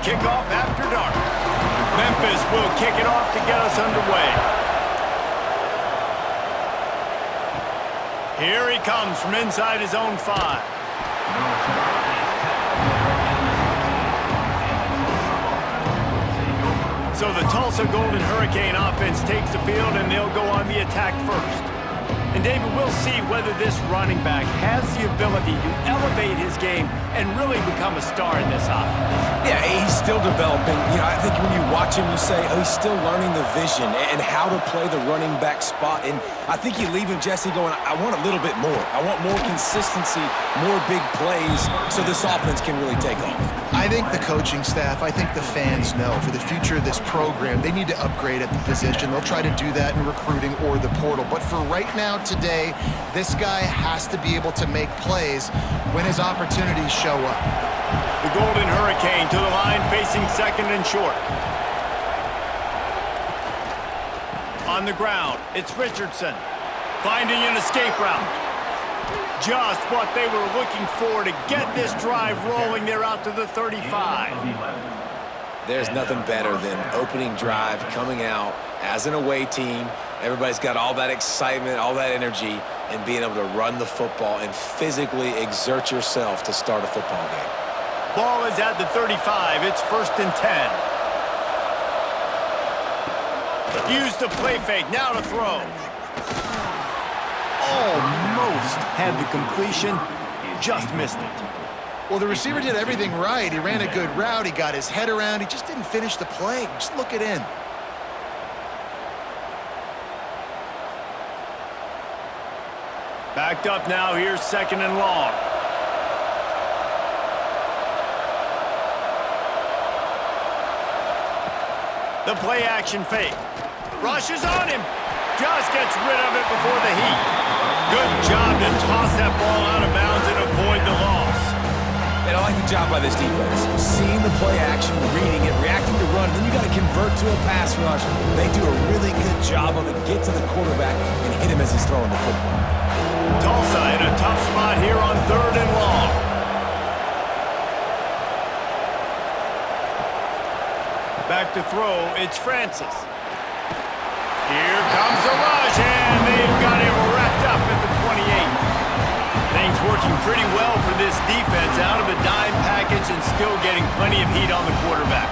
kickoff after dark. Memphis will kick it off to get us underway. Here he comes from inside his own 5. So the Tulsa Golden Hurricane offense takes the field, and they'll go on the attack first. And David, we'll see whether this running back has the ability to elevate his game and really become a star in this offense. Yeah, he's still developing. I think when you watch him, you say, oh, he's still learning the vision and how to play the running back spot. And I think you leave him, Jesse, going, I want a little bit more. I want more consistency, more big plays, so this offense can really take off. I think the coaching staff, I think the fans know for the future of this program, they need to upgrade at the position. They'll try to do that in recruiting or the portal. But for right now, today, this guy has to be able to make plays when his opportunities show up. The Golden Hurricane to the line, facing second and short. On the ground, it's Richardson, finding an escape route. Just what they were looking for to get this drive rolling. They're out to the 35. There's nothing better than opening drive, coming out as an away team. Everybody's got all that excitement, all that energy, and being able to run the football and physically exert yourself to start a football game. Ball is at the 35. It's 1st and 10. Use the play fake. Now to throw. Almost had the completion. Just missed it. Well, the receiver did everything right. He ran a good route. He got his head around. He just didn't finish the play. Just look it in. Backed up now. Here's 2nd and long. The play action fake. Rushes on him. Just gets rid of it before the heat. Good job to toss that ball out of bounds and avoid the loss. And I like the job by this defense. Seeing the play action, reading it, reacting to run, then you got to convert to a pass rush. They do a really good job of it. Get to the quarterback and hit him as he's throwing the football. Tulsa in a tough spot here on 3rd and long. Back to throw, it's Francis. Here comes the rush, and they've got him wrapped up at the 28. Things working pretty well for this defense, out of the dime package and still getting plenty of heat on the quarterback.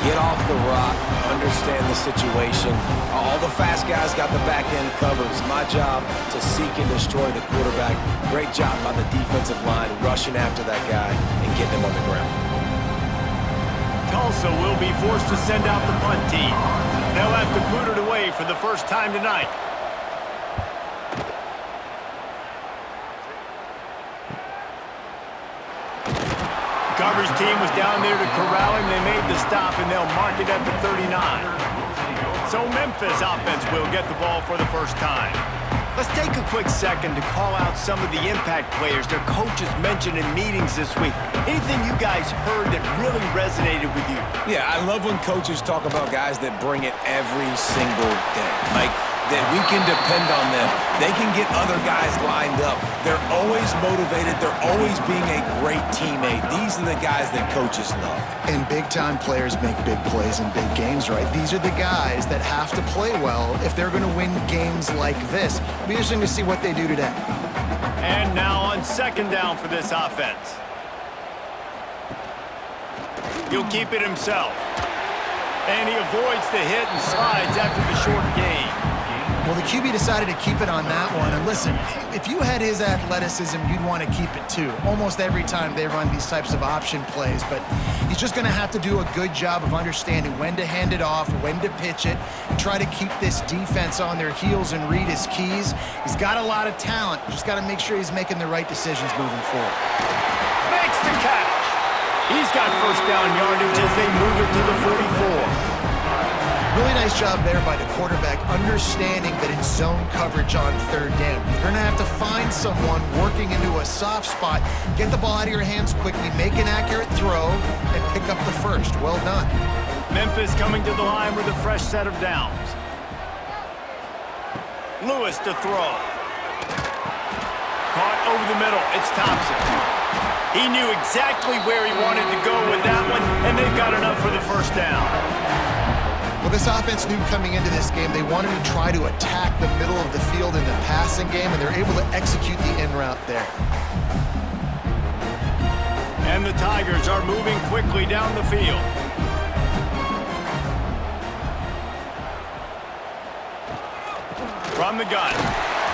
Get off the rock, understand the situation. All the fast guys got the back end covered. It's my job to seek and destroy the quarterback. Great job by the defensive line, rushing after that guy and getting him on the ground. Tulsa will be forced to send out the punt team. They'll have to boot it away for the first time tonight. The coverage team was down there to corral him. They made the stop, and they'll mark it at the 39. So Memphis offense will get the ball for the first time. Let's take a quick second to call out some of the impact players their coaches mentioned in meetings this week. Anything you guys heard that really resonated with you? Yeah, I love when coaches talk about guys that bring it every single day. Like, that we can depend on them. They can get other guys lined up. They're always motivated. They're always being a great teammate. These are the guys that coaches love. And big-time players make big plays in big games, right? These are the guys that have to play well if they're going to win games like this. It'll be interesting to see what they do today. And now on 2nd down for this offense. He'll keep it himself. And he avoids the hit and slides after the short gain. Well, the QB decided to keep it on that one. And listen, if you had his athleticism, you'd want to keep it too. Almost every time they run these types of option plays. But he's just going to have to do a good job of understanding when to hand it off, when to pitch it, and try to keep this defense on their heels and read his keys. He's got a lot of talent. Just got to make sure he's making the right decisions moving forward. Makes the catch. He's got first down yardage as they move it to the 44. Really nice job there by the quarterback, understanding that it's zone coverage on 3rd down. You're going to have to find someone working into a soft spot, get the ball out of your hands quickly, make an accurate throw, and pick up the first. Well done. Memphis coming to the line with a fresh set of downs. Lewis to throw. Caught over the middle. It's Thompson. He knew exactly where he wanted to go with that one, and they've got enough for the first down. Well, this offense knew coming into this game they wanted to try to attack the middle of the field in the passing game, and they're able to execute the in route there. And the Tigers are moving quickly down the field. From the gun,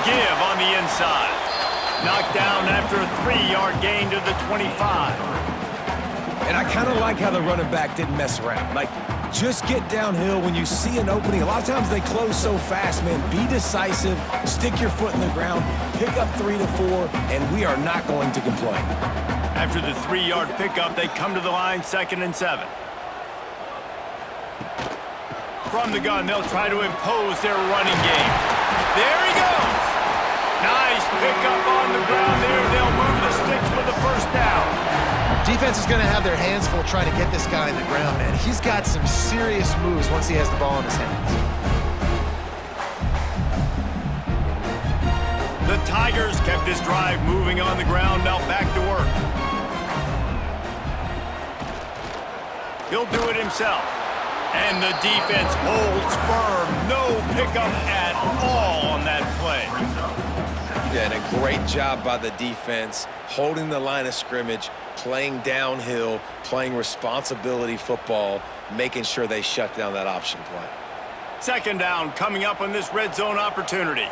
give on the inside. Knocked down after a 3-yard gain to the 25. And I kind of like how the running back didn't mess around. Like, just get downhill when you see an opening. A lot of times they close so fast, man. Be decisive, stick your foot in the ground, pick up 3 to 4, and we are not going to complain. After the 3-yard pickup, they come to the line, 2nd and 7. From the gun, they'll try to impose their running game. There he goes! Nice pickup on the ground there. They'll move the sticks for the first down. Defense is going to have their hands full trying to get this guy in the ground, man. He's got some serious moves once he has the ball in his hands. The Tigers kept this drive moving on the ground. Now back to work. He'll do it himself. And the defense holds firm. No pickup at all on that play. Yeah, and a great job by the defense, holding the line of scrimmage, playing downhill, playing responsibility football, making sure they shut down that option play. 2nd down coming up on this red zone opportunity.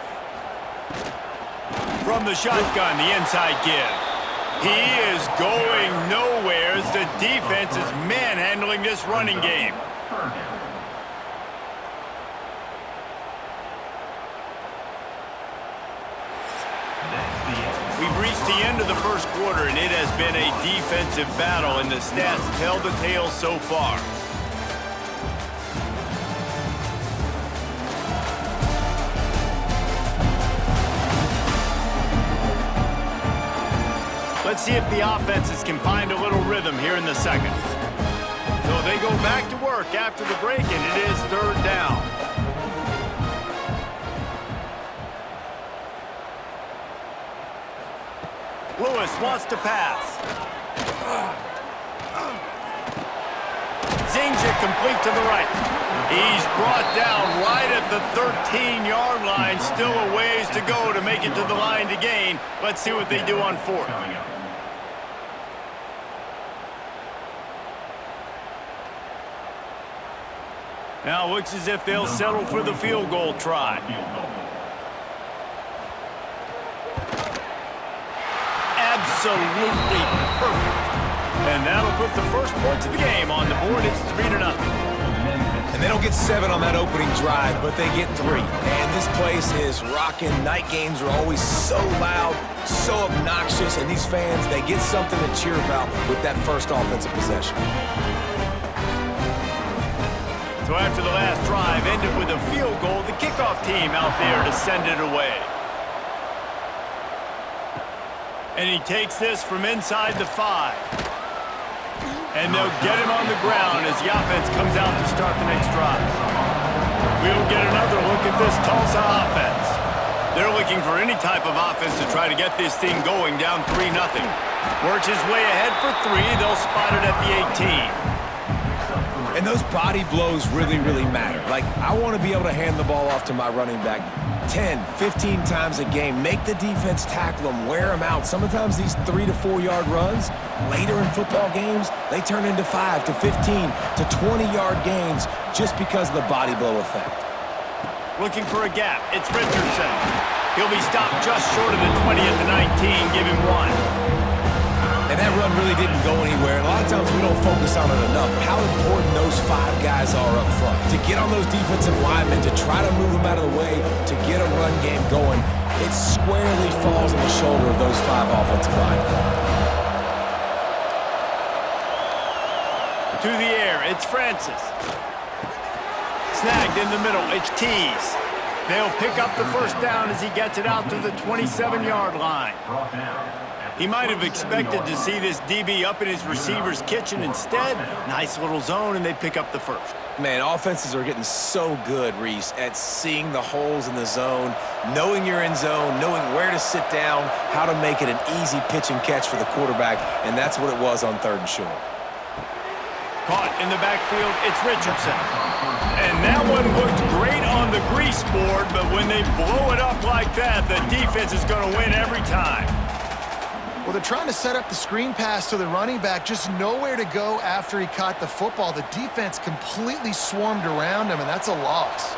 From the shotgun, the inside give. He is going nowhere as the defense is manhandling this running game. We've reached the end of the first quarter, and it has been a defensive battle, and the stats tell the tale so far. Let's see if the offenses can find a little rhythm here in the second. So they go back to work after the break, and it is 3rd down. Lewis wants to pass. Zings it complete to the right. He's brought down right at the 13-yard line. Still a ways to go to make it to the line to gain. Let's see what they do on 4th. Now looks as if they'll settle for the field goal try. Absolutely perfect. And that'll put the first points of the game on the board. It's 3-0. And they don't get 7 on that opening drive, but they get 3. And this place is rocking. Night games are always so loud, so obnoxious, and these fans, they get something to cheer about with that first offensive possession. So after the last drive ended with a field goal, the kickoff team out there to send it away. And he takes this from inside the 5. And they'll get him on the ground as the offense comes out to start the next drive. We'll get another look at this Tulsa offense. They're looking for any type of offense to try to get this thing going down 3-0. Works his way ahead for 3. They'll spot it at the 18. And those body blows really, really matter. Like, I want to be able to hand the ball off to my running back 10, 15 times a game. Make the defense tackle them, wear them out. Sometimes these 3 to 4 yard runs, later in football games, they turn into 5 to 15 to 20-yard gains just because of the body blow effect. Looking for a gap. It's Richardson. He'll be stopped just short of the 20 at the 19. Give him 1. And that run really didn't go anywhere. A lot of times we don't focus on it enough. How important those 5 guys are up front. To get on those defensive linemen, to try to move them out of the way, to get a run game going, it squarely falls on the shoulder of those 5 offensive linemen. To the air, it's Francis. Snagged in the middle, it's Tease. They'll pick up the first down as he gets it out to the 27-yard line. He might have expected to see this DB up in his receiver's kitchen. Instead, nice little zone, and they pick up the first. Man, offenses are getting so good, Reese, at seeing the holes in the zone, knowing you're in zone, knowing where to sit down, how to make it an easy pitch and catch for the quarterback, and that's what it was on 3rd and short. Caught in the backfield, it's Richardson. And that one looked great on the grease board, but when they blow it up like that, the defense is going to win every time. Well, they're trying to set up the screen pass to the running back, just nowhere to go after he caught the football. The defense completely swarmed around him, and that's a loss.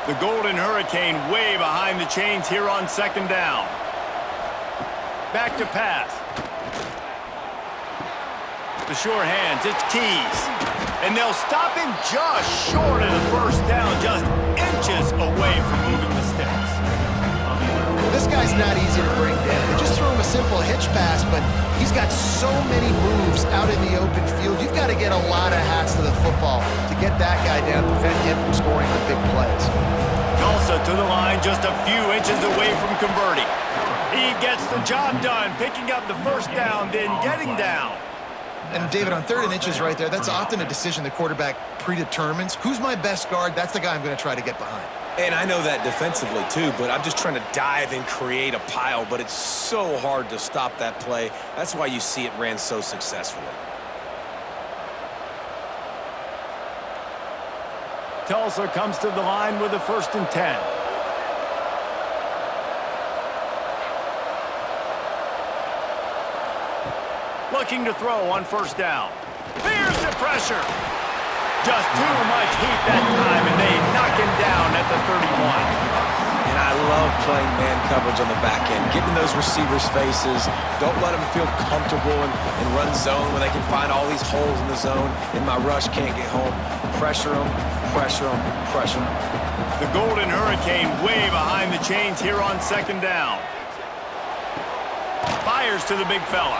The Golden Hurricane way behind the chains here on 2nd down. Back to pass. The sure hands, it's Keys. And they'll stop him just short of the 1st down, just inches away from moving the sticks. This guy's not easy to bring down. They just throw him a simple hitch pass, but he's got so many moves out in the open field. You've got to get a lot of hats to the football to get that guy down, prevent him from scoring the big plays. Tulsa to the line, just a few inches away from converting. He gets the job done, picking up the 1st down, then getting down. And David, on 3rd and inches right there, that's often a decision the quarterback predetermines. Who's my best guard? That's the guy I'm going to try to get behind. And I know that defensively, too, but I'm just trying to dive and create a pile, but it's so hard to stop that play. That's why you see it ran so successfully. Tulsa comes to the line with a 1st and 10. Looking to throw on 1st down. Here's the pressure. Just too much heat that time, and they knock him down at the 31. And I love playing man coverage on the back end, getting those receivers' faces. Don't let them feel comfortable and run zone when they can find all these holes in the zone, and my rush can't get home. Pressure them, pressure them, pressure them. The Golden Hurricane way behind the chains here on 2nd down. Fires to the big fella,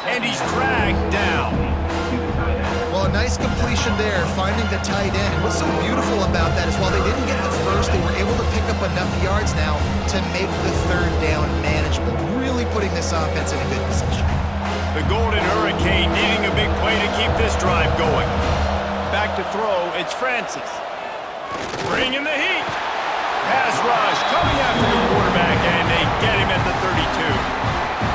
and he's dragged down. Well, a nice completion there, finding the tight end. And what's so beautiful about that is while they didn't get the first, they were able to pick up enough yards now to make the 3rd down manageable, really putting this offense in a good position. The Golden Hurricane needing a big play to keep this drive going. Back to throw, it's Francis. Bringing the heat. Pass rush, coming after the quarterback, and they get him at the 32.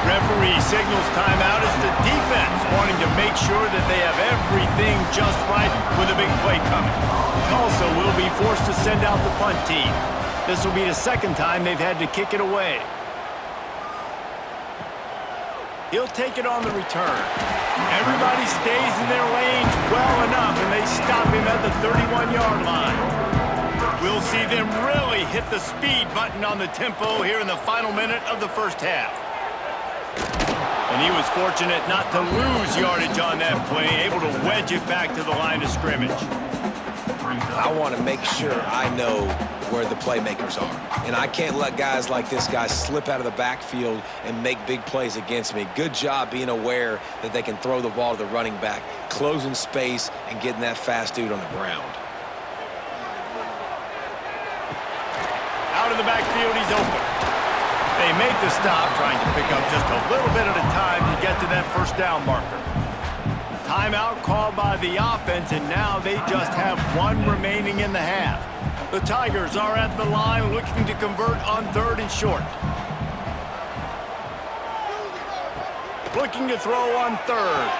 Referee signals timeout as the defense wanting to make sure that they have everything just right with a big play coming. Tulsa will be forced to send out the punt team. This will be the 2nd time they've had to kick it away. He'll take it on the return. Everybody stays in their lanes well enough, and they stop him at the 31-yard line. We'll see them really hit the speed button on the tempo here in the final minute of the 1st half. And he was fortunate not to lose yardage on that play, able to wedge it back to the line of scrimmage. I want to make sure I know where the playmakers are. And I can't let guys like this guy slip out of the backfield and make big plays against me. Good job being aware that they can throw the ball to the running back, closing space, and getting that fast dude on the ground. Out of the backfield, he's open. They make the stop, trying to pick up just a little bit at a time to get to that 1st down marker. Timeout called by the offense, and now they just have 1 remaining in the half. The Tigers are at the line looking to convert on 3rd and short. Looking to throw on 3rd.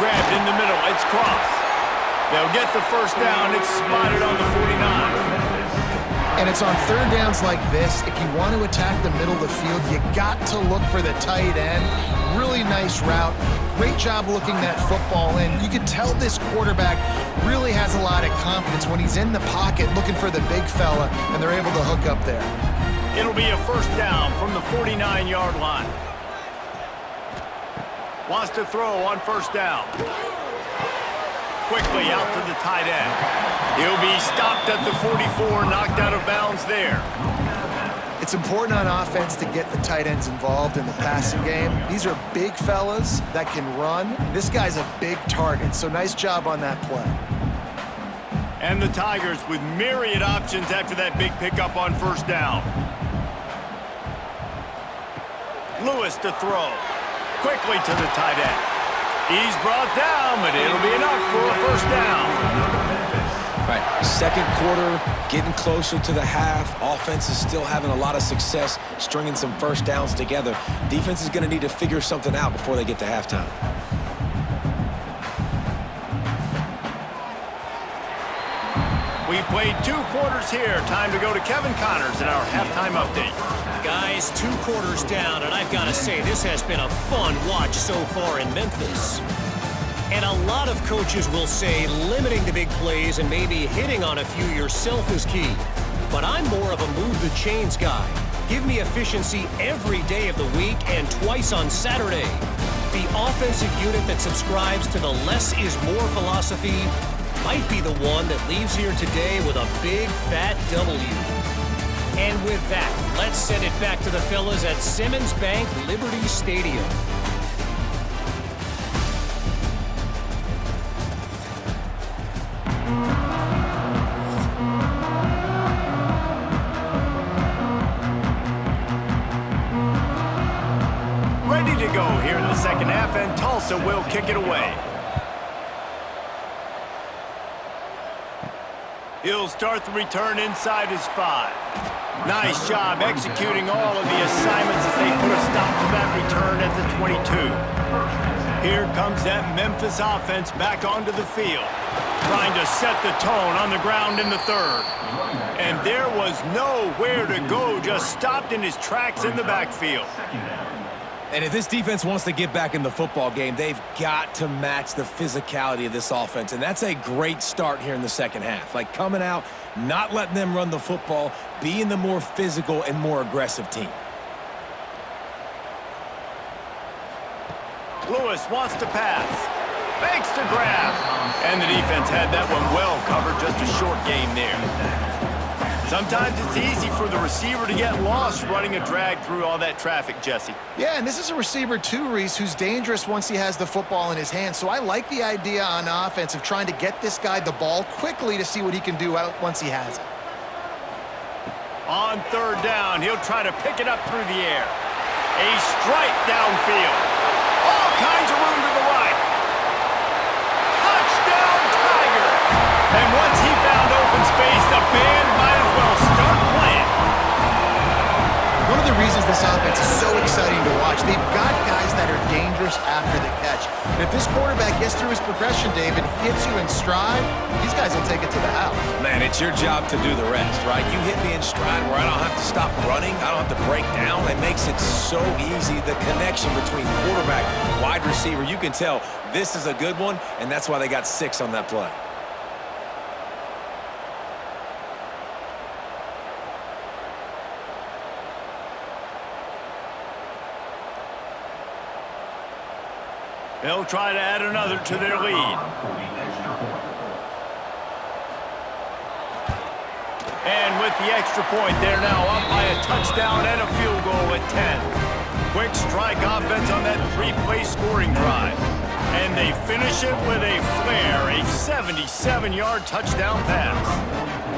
Grabbed in the middle, it's Cross. They'll get the 1st down, it's spotted on the 49. And it's on 3rd downs like this. If you want to attack the middle of the field, you got to look for the tight end. Really nice route. Great job looking that football in. You can tell this quarterback really has a lot of confidence when he's in the pocket looking for the big fella, and they're able to hook up there. It'll be a 1st down from the 49-yard line. Wants to throw on 1st down. Quickly out to the tight end. He'll be stopped at the 44, knocked out of bounds there. It's important on offense to get the tight ends involved in the passing game. These are big fellas that can run. This guy's a big target, so nice job on that play. And the Tigers with myriad options after that big pickup on 1st down. Lewis to throw. Quickly to the tight end. He's brought down, but it'll be enough for a 1st down. Right, second quarter, getting closer to the half. Offense is still having a lot of success stringing some first downs together. Defense is going to need to figure something out before they get to halftime. We've played 2 quarters here. Time to go to Kevin Connors in our halftime update. Guys, 2 quarters down, and I've got to say, this has been a fun watch so far in Memphis. And a lot of coaches will say limiting the big plays and maybe hitting on a few yourself is key. But I'm more of a move the chains guy. Give me efficiency every day of the week and twice on Saturday. The offensive unit that subscribes to the less is more philosophy might be the one that leaves here today with a big fat W. And with that, let's send it back to the fellas at Simmons Bank Liberty Stadium. Ready to go here in the second half, and Tulsa will kick it away. He'll start the return inside his 5. Nice job executing all of the assignments as they put a stop to that return at the 22. Here comes that Memphis offense back onto the field, trying to set the tone on the ground in the 3rd. And there was nowhere to go, just stopped in his tracks in the backfield. And if this defense wants to get back in the football game, they've got to match the physicality of this offense. And that's a great start here in the second half. Like coming out, not letting them run the football, being the more physical and more aggressive team. Lewis wants to pass. Makes the grab. And the defense had that one well covered, just a short game there. Sometimes it's easy for the receiver to get lost running a drag through all that traffic, Jesse. Yeah, and this is a receiver too, Reese, who's dangerous once he has the football in his hands. So I like the idea on offense of trying to get this guy the ball quickly to see what he can do out once he has it. On 3rd down, he'll try to pick it up through the air. A strike downfield. All kinds of room to the right. Touchdown, Tiger! And once he found open space, the band might as well start playing. One of the reasons this offense is so exciting to watch, they've got guys that are dangerous after the catch. And if this quarterback gets through his progression, David, hits you in stride, these guys will take it to the house. Man, it's your job to do the rest, right? You hit me in stride where I don't have to stop running. I don't have to break down. It makes it so easy. The connection between quarterback, wide receiver, you can tell this is a good one, and that's why they got 6 on that play. They'll try to add another to their lead. And with the extra point, they're now up by a touchdown and a field goal at 10. Quick strike offense on that 3-play scoring drive. And they finish it with a flair, a 77-yard touchdown pass.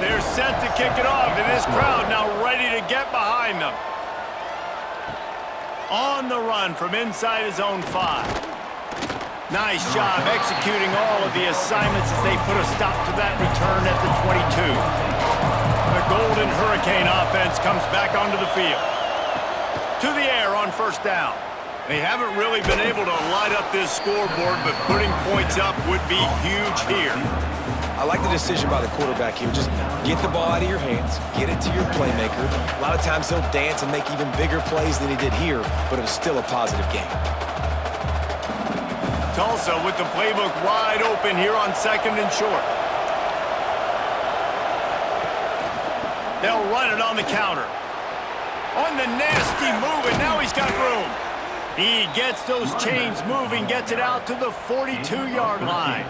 They're set to kick it off, and this crowd now ready to get behind them. On the run from inside his own 5. Nice job executing all of the assignments as they put a stop to that return at the 22. The Golden Hurricane offense comes back onto the field. To the air on 1st down. They haven't really been able to light up this scoreboard, but putting points up would be huge here. I like the decision by the quarterback here. Just get the ball out of your hands, get it to your playmaker. A lot of times he'll dance and make even bigger plays than he did here, but it was still a positive game. Tulsa with the playbook wide open here on 2nd and short. They'll run it on the counter. On the nasty move, and now he's got room. He gets those chains moving, gets it out to the 42-yard line.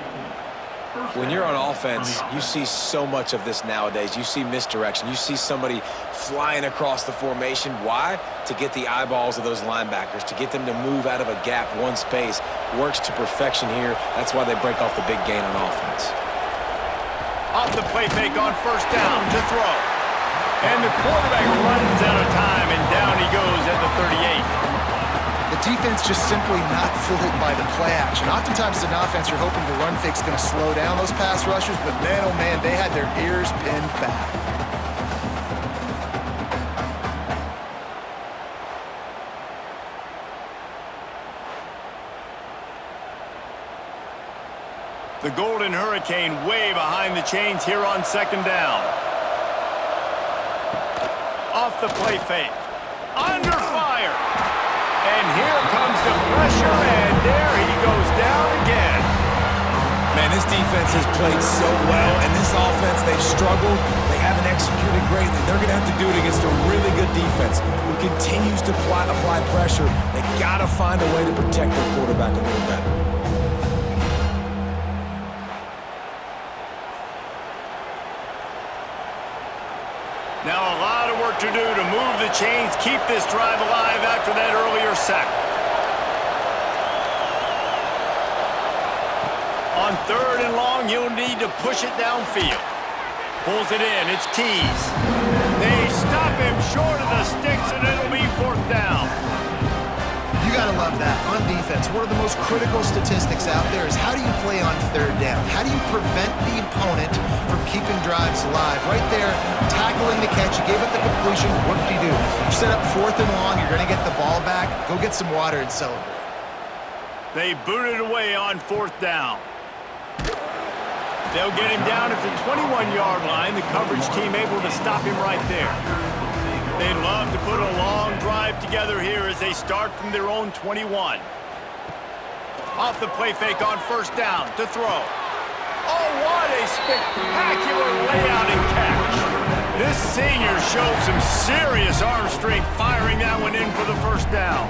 When you're on offense, you see so much of this nowadays. You see misdirection. You see somebody flying across the formation. Why? To get the eyeballs of those linebackers, to get them to move out of a gap, one space. Works to perfection here. That's why they break off the big gain on offense. Off the play fake on 1st down to throw. And the quarterback runs out of time, and down he goes at the 38. The defense just simply not fooled by the play action. Oftentimes as an offense, you're hoping the run fake's going to slow down those pass rushers, but man, oh man, they had their ears pinned back. The Golden Hurricane way behind the chains here on second down. Off the play fake. Under fire. And here comes the pressure, and there he goes down again. Man, this defense has played so well, and this offense, they've struggled. They haven't executed greatly. They're going to have to do it against a really good defense who continues to apply pressure. They got to find a way to protect their quarterback a little better. Now a lot of work to do to move the chains, keep this drive alive after that earlier sack. On third and long, you'll need to push it downfield. Pulls it in, it's Tease. They stop him short of the sticks, and it'll be fourth down. You gotta love that. On defense, one of the most critical statistics out there is how do you play on third down? How do you prevent the opponent from keeping drives alive? Right there, tackling the catch, you gave it the completion, what do you do? You set up fourth and long, you're gonna get the ball back, go get some water and celebrate. They boot it away on fourth down. They'll get him down at the 21-yard line. The coverage team able to stop him right there. They'd love to put a long drive together here as they start from their own 21. Off the play fake on first down to throw. Oh, what a spectacular layout and catch. This senior showed some serious arm strength firing that one in for the first down.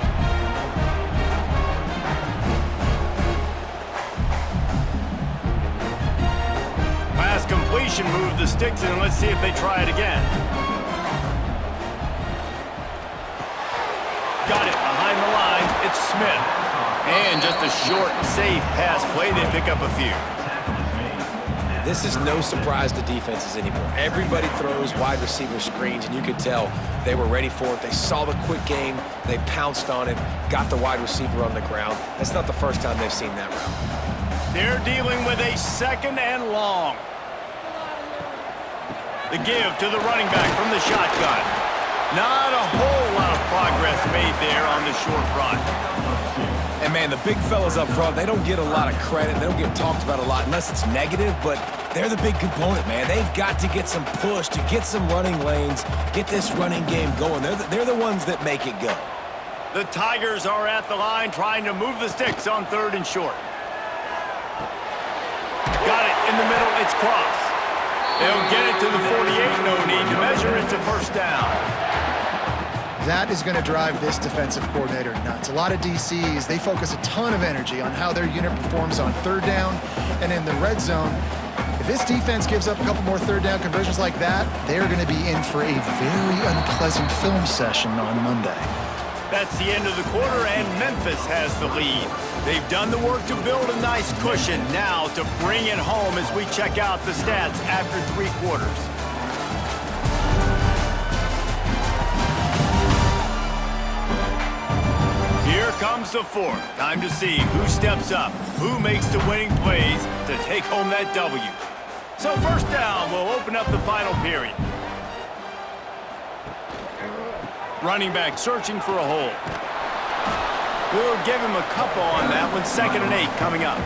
Pass completion moved the sticks in. Let's see if they try it again. Got it behind the line. It's Smith. And just a short, safe pass play. They pick up a few. This is no surprise to defenses anymore. Everybody throws wide receiver screens, and you could tell they were ready for it. They saw the quick game. They pounced on it, got the wide receiver on the ground. That's not the first time they've seen that route. They're dealing with a second and long. The give to the running back from the shotgun. Not a whole lot of progress made there on the short run. And, man, the big fellas up front, they don't get a lot of credit. They don't get talked about a lot unless it's negative, but they're the big component, man. They've got to get some push, to get some running lanes, get this running game going. They're the ones that make it go. The Tigers are at the line trying to move the sticks on third and short. Got it in the middle. It's Cross. They'll get it to the 48. No need to measure it to first down. That is going to drive this defensive coordinator nuts. A lot of DCs, they focus a ton of energy on how their unit performs on third down and in the red zone. If this defense gives up a couple more third down conversions like that, they're going to be in for a very unpleasant film session on Monday. That's the end of the quarter, and Memphis has the lead. They've done the work to build a nice cushion. Now to bring it home as we check out the stats after 3 quarters. Here comes the fourth. Time to see who steps up, who makes the winning plays to take home that W. So first down will open up the final period. Running back searching for a hole. We'll give him a couple on that one. 2nd and 8 coming up.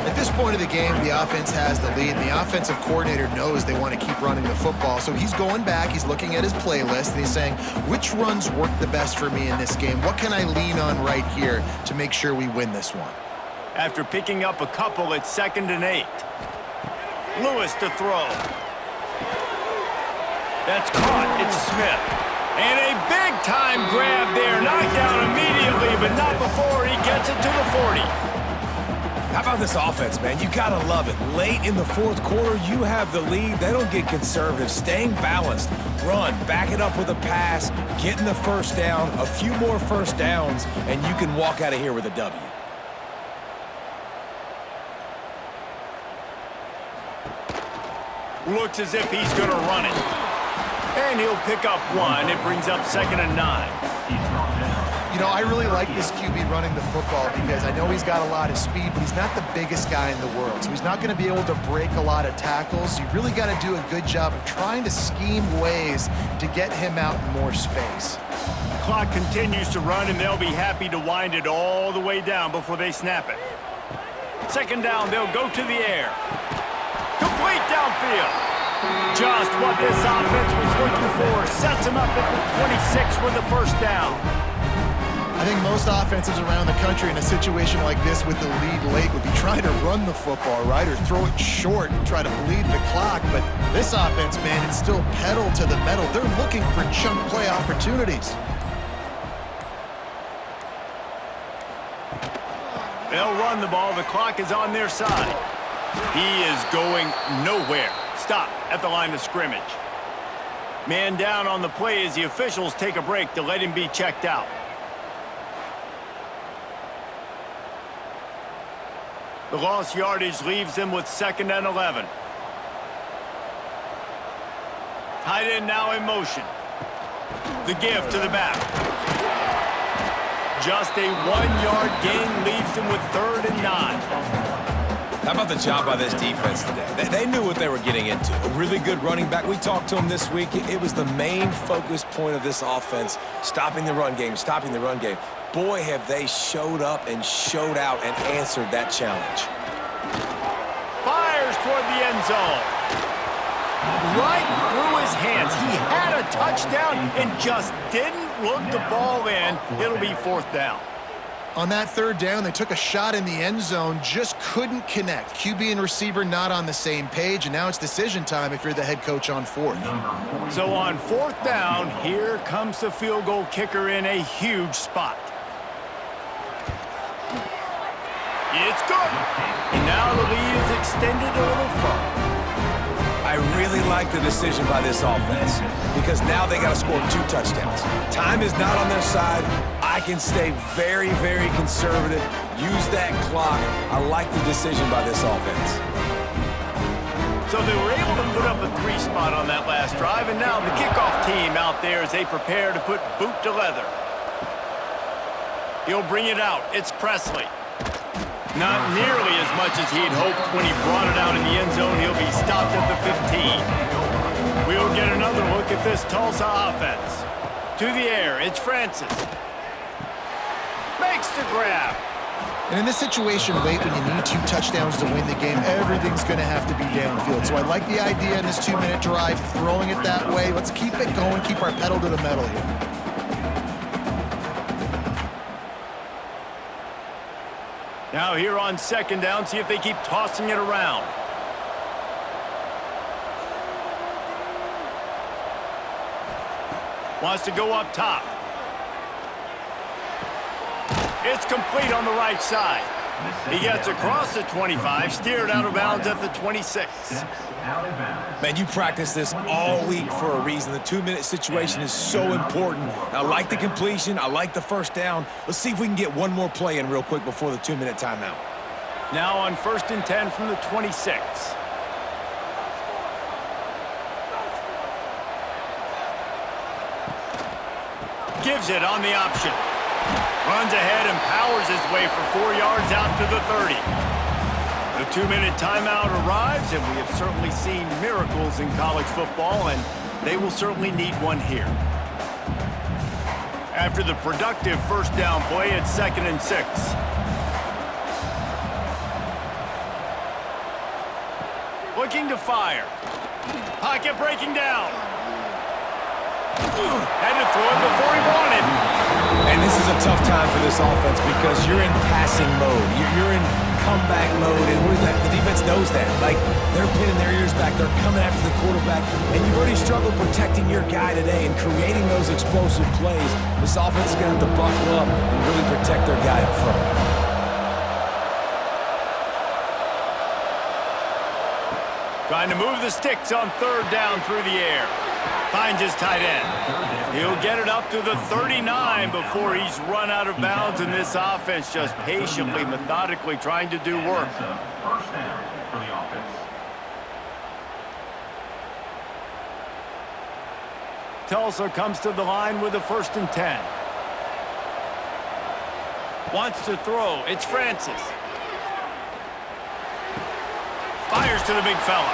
At this point of the game, the offense has the lead, and the offensive coordinator knows they want to keep running the football. So he's going back, he's looking at his playlist, and he's saying, which runs work the best for me in this game? What can I lean on right here to make sure we win this one? After picking up a couple, it's 2nd and 8. Lewis to throw. That's caught. It's Smith. And a big-time grab there. Knocked down immediately, but not before he gets it to the 40. How about this offense, man? You got to love it. Late in the fourth quarter, you have the lead. They don't get conservative. Staying balanced. Run, back it up with a pass, getting the first down, a few more first downs, and you can walk out of here with a W. Looks as if he's going to run it. And he'll pick up one. It brings up 2nd and 9. You know, I really like this QB running the football because I know he's got a lot of speed, but he's not the biggest guy in the world. So he's not going to be able to break a lot of tackles. You really got to do a good job of trying to scheme ways to get him out in more space. Clock continues to run, and they'll be happy to wind it all the way down before they snap it. Second down, they'll go to the air. Complete downfield. Just what this offense was looking for. Sets him up at the 26 with the first down. I think most offenses around the country in a situation like this with the lead late would be trying to run the football, right, or throw it short and try to bleed the clock. But this offense, man, it's still pedal to the metal. They're looking for chunk play opportunities. They'll run the ball. The clock is on their side. He is going nowhere. Stop at the line of scrimmage. Man down on the play as the officials take a break to let him be checked out. The lost yardage leaves them with 2nd and 11. Tight end now in motion. The give to the back. Just a 1-yard gain leaves them with 3rd and 9. How about the job by this defense today? They knew what they were getting into. A really good running back. We talked to him this week. It was the main focus point of this offense, stopping the run game, stopping the run game. Boy, have they showed up and showed out and answered that challenge. Fires toward the end zone. Right through his hands. He had a touchdown and just didn't look the ball in. It'll be 4th down. On that 3rd down, they took a shot in the end zone, just couldn't connect. QB and receiver not on the same page, and now it's decision time if you're the head coach on 4th. So on 4th down, here comes the field goal kicker in a huge spot. It's good. And now the lead is extended a little further. I really like the decision by this offense because now they got to score 2 touchdowns. Time is not on their side. I can stay very, very conservative. Use that clock. I like the decision by this offense. So they were able to put up a 3 spot on that last drive, and now the kickoff team out there as they prepare to put boot to leather. He'll bring it out. It's Presley. Not nearly as much as he had hoped when he brought it out in the end zone. He'll be stopped at the 15. We'll get another look at this Tulsa offense. To the air, it's Francis. Makes the grab. And in this situation late when you need 2 touchdowns to win the game, everything's going to have to be downfield. So I like the idea in this 2-minute drive, throwing it that way. Let's keep it going, keep our pedal to the metal here. Now here on 2nd down, see if they keep tossing it around. Wants to go up top. It's complete on the right side. He gets across the 25, steered out of bounds at the 26. Man, you practice this all week for a reason. The 2-minute situation is so important. I like the completion. I like the 1st down. Let's see if we can get one more play in real quick before the 2-minute timeout. Now on 1st and 10 from the 26. Gives it on the option. Runs ahead and powers his way for 4 yards out to the 30. The 2-minute timeout arrives, and we have certainly seen miracles in college football, and they will certainly need one here. After the productive 1st down play, it's 2nd and 6. Looking to fire. Pocket breaking down. Had to throw it before he wanted. And this is a tough time for this offense because you're in passing mode. You're in comeback mode, and what is that? The defense knows that. Like, they're pinning their ears back. They're coming after the quarterback, and you've already struggled protecting your guy today and creating those explosive plays. This offense is going to have to buckle up and really protect their guy up front. Trying to move the sticks on 3rd down through the air. Finds his tight end. He'll get it up to the 39 before he's run out of bounds, and this offense just patiently, methodically trying to do work. Tulsa comes to the line with a 1st and 10. Wants to throw. It's Francis. Fires to the big fella.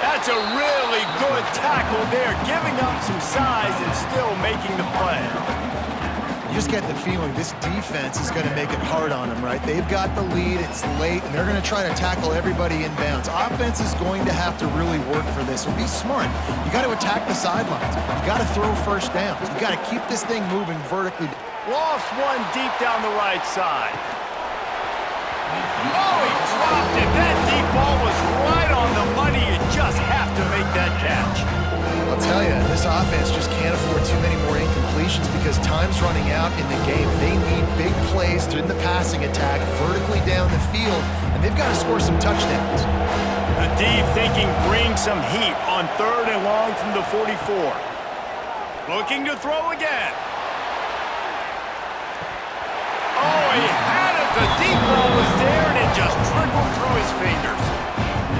That's a really good tackle there, giving up some size and still making the play. You just get the feeling this defense is going to make it hard on them, right? They've got the lead, it's late, and they're going to try to tackle everybody inbounds. Offense is going to have to really work for this, and be smart. You got to attack the sidelines. You got to throw first downs. You got to keep this thing moving vertically. Lost one deep down the right side. Oh, he dropped it. That deep ball was right on the money. You just have to make that catch. I'll tell you, this offense just can't afford too many more incompletions because time's running out in the game. They need big plays in the passing attack, vertically down the field, and they've got to score some touchdowns. The D thinking bring some heat on 3rd and long from the 44. Looking to throw again. Oh, he had it. The deep ball was there, and it just trickled through his fingers.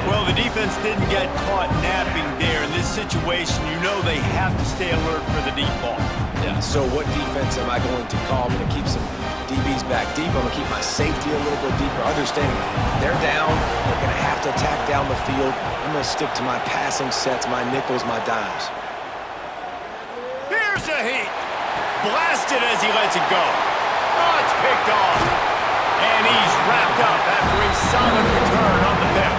Well, the defense didn't get caught napping there. In this situation, you know they have to stay alert for the deep ball. Yeah, so what defense am I going to call? I'm going to keep some DBs back deep. I'm going to keep my safety a little bit deeper. Understanding they're down. They're going to have to attack down the field. I'm going to stick to my passing sets, my nickels, my dimes. Here's a heat. Blasted as he lets it go. Oh, it's picked off. And he's wrapped up after a solid return on the pick.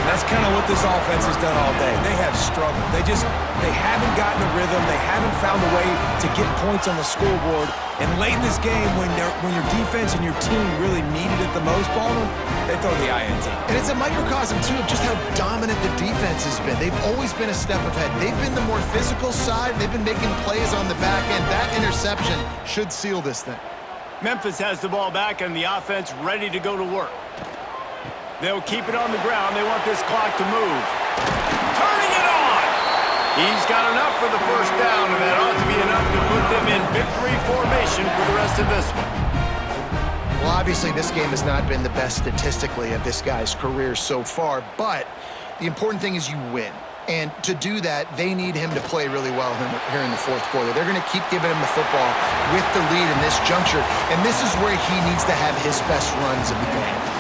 That's kind of what this offense has done all day. They have struggled. They haven't gotten a rhythm. They haven't found a way to get points on the scoreboard. And late in this game, when your defense and your team really needed it the most, Ballman, they throw the INT. And it's a microcosm, too, of just how dominant the defense has been. They've always been a step ahead. They've been the more physical side. They've been making plays on the back end. That interception should seal this thing. Memphis has the ball back and the offense ready to go to work. They'll keep it on the ground. They want this clock to move. Turning it on! He's got enough for the first down, and that ought to be enough to put them in victory formation for the rest of this one. Well, obviously, this game has not been the best statistically of this guy's career so far, but the important thing is you win. And to do that, they need him to play really well here in the 4th quarter. They're going to keep giving him the football with the lead in this juncture, and this is where he needs to have his best runs of the game.